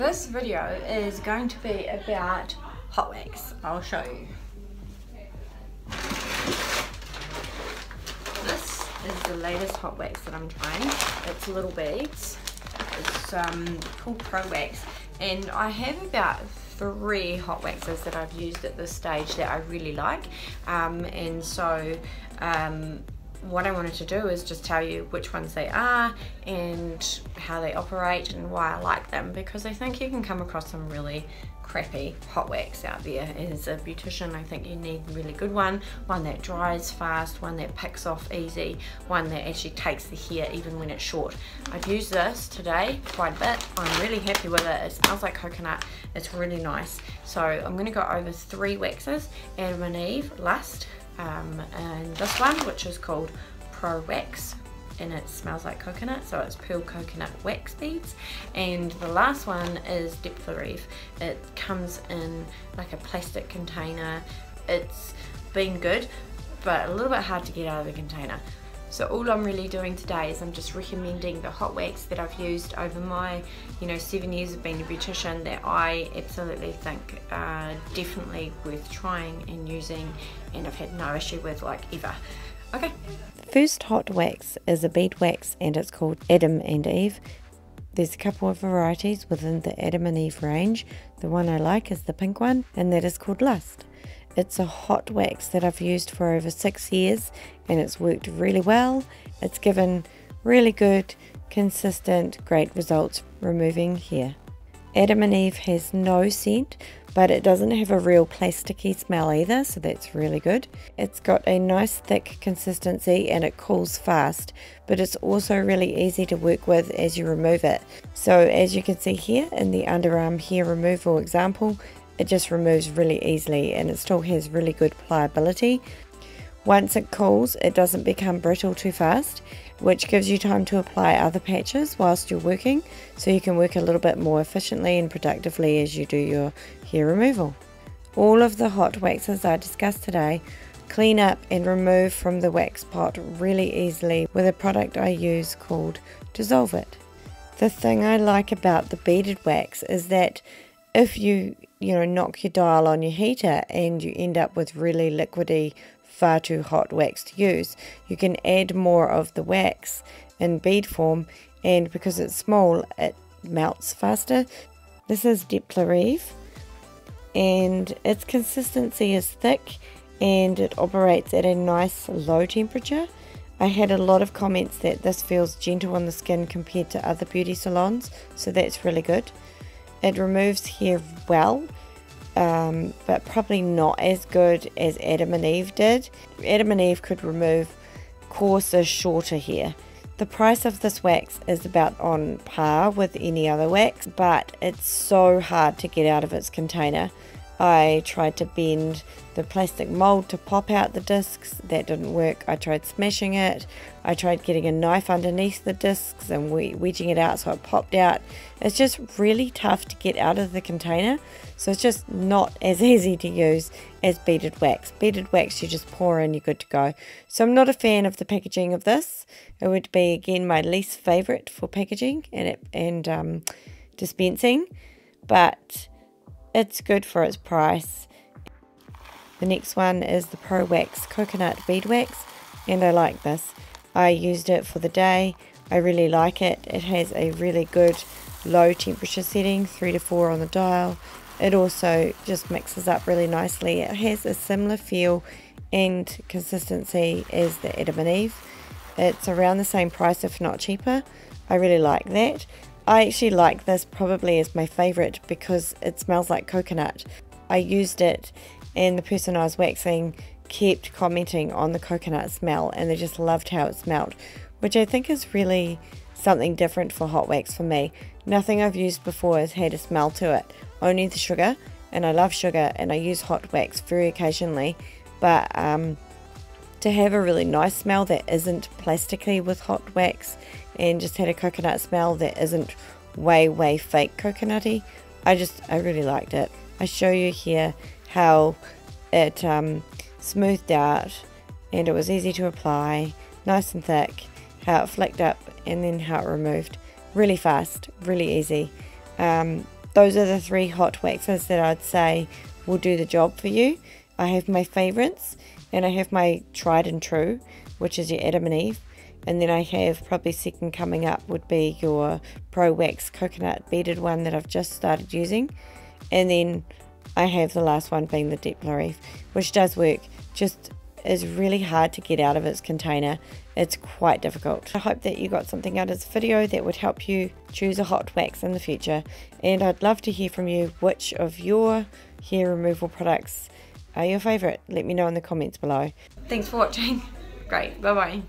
This video is going to be about hot wax. I'll show you. This is the latest hot wax that I'm trying. It's little beads. It's called Prowax, and I have about 3 hot waxes that I've used at this stage that I really like, and so what I wanted to do is just tell you which ones they are and how they operate and why I like them, because I think you can come across some really crappy hot wax out there. As a beautician, I think you need a really good one that dries fast, one that picks off easy, one that actually takes the hair even when it's short. I've used this today quite a bit. I'm really happy with it. It smells like coconut. It's really nice. So I'm going to go over 3 waxes: Adam and Eve, Lust, and this one, which is called Prowax, and it smells like coconut, so it's pearl coconut wax beads. And the last one is Depilieve. It comes in like a plastic container. It's been good, but a little bit hard to get out of the container. So all I'm really doing today is I'm just recommending the hot wax that I've used over my 7 years of being a beautician, that I absolutely think are definitely worth trying and using, and I've had no issue with, like, ever. Okay. The first hot wax is a bead wax, and it's called Adam and Eve. There's a couple of varieties within the Adam and Eve range. The one I like is the pink one, and that is called Lust. It's a hot wax that I've used for over 6 years, and it's worked really well. It's given really good, consistent, great results removing hair. Adam and Eve has no scent, but it doesn't have a real plasticky smell either, so that's really good. It's got a nice thick consistency and it cools fast, but it's also really easy to work with as you remove it. So as you can see here in the underarm hair removal example, it just removes really easily, and it still has really good pliability. Once it cools, it doesn't become brittle too fast, which gives you time to apply other patches whilst you're working, so you can work a little bit more efficiently and productively as you do your hair removal. All of the hot waxes I discussed today clean up and remove from the wax pot really easily with a product I use called Dissolve It. The thing I like about the beaded wax is that if you knock your dial on your heater and you end up with really liquidy, far too hot wax to use, you can add more of the wax in bead form, and because it's small, it melts faster. This is Depilieve, and its consistency is thick and it operates at a nice low temperature. I had a lot of comments that this feels gentle on the skin compared to other beauty salons, so that's really good. It removes hair well, but probably not as good as Adam and Eve did. Adam and Eve could remove coarser, shorter hair. The price of this wax is about on par with any other wax, but it's so hard to get out of its container. I tried to bend the plastic mold to pop out the discs. That didn't work. I tried smashing it. I tried getting a knife underneath the discs and wedging it out so it popped out. It's just really tough to get out of the container, so it's just not as easy to use as beaded wax. Beaded wax you just pour in, you're good to go. So I'm not a fan of the packaging of this. It would be, again, my least favourite for packaging and dispensing, but it's good for its price. The next one is the Prowax Coconut Bead Wax, and I like this. I used it for the day. I really like it. It has a really good low temperature setting, 3 to 4 on the dial. It also just mixes up really nicely. It has a similar feel and consistency as the Adam and Eve. It's around the same price, if not cheaper. I really like that. I actually like this probably as my favourite because it smells like coconut. I used it and the person I was waxing kept commenting on the coconut smell, and they just loved how it smelled, which I think is really something different for hot wax for me. Nothing I've used before has had a smell to it, only the sugar, and I love sugar and I use hot wax very occasionally, but to have a really nice smell that isn't plasticky with hot wax and just had a coconut smell that isn't way fake coconutty, I really liked it. I show you here how it smoothed out and it was easy to apply, nice and thick, how it flicked up and then how it removed really fast, really easy. those are the 3 hot waxes that I'd say will do the job for you. I have my favorites, and I have my tried and true, which is your Adam and Eve, and then I have probably second coming up would be your Prowax coconut beaded one that I've just started using, and then I have the last one being the Depilieve, which does work, just is really hard to get out of its container. It's quite difficult. I hope that you got something out of this video that would help you choose a hot wax in the future, and I'd love to hear from you which of your hair removal products are your favourite. Let me know in the comments below. Thanks for watching. Great, bye bye.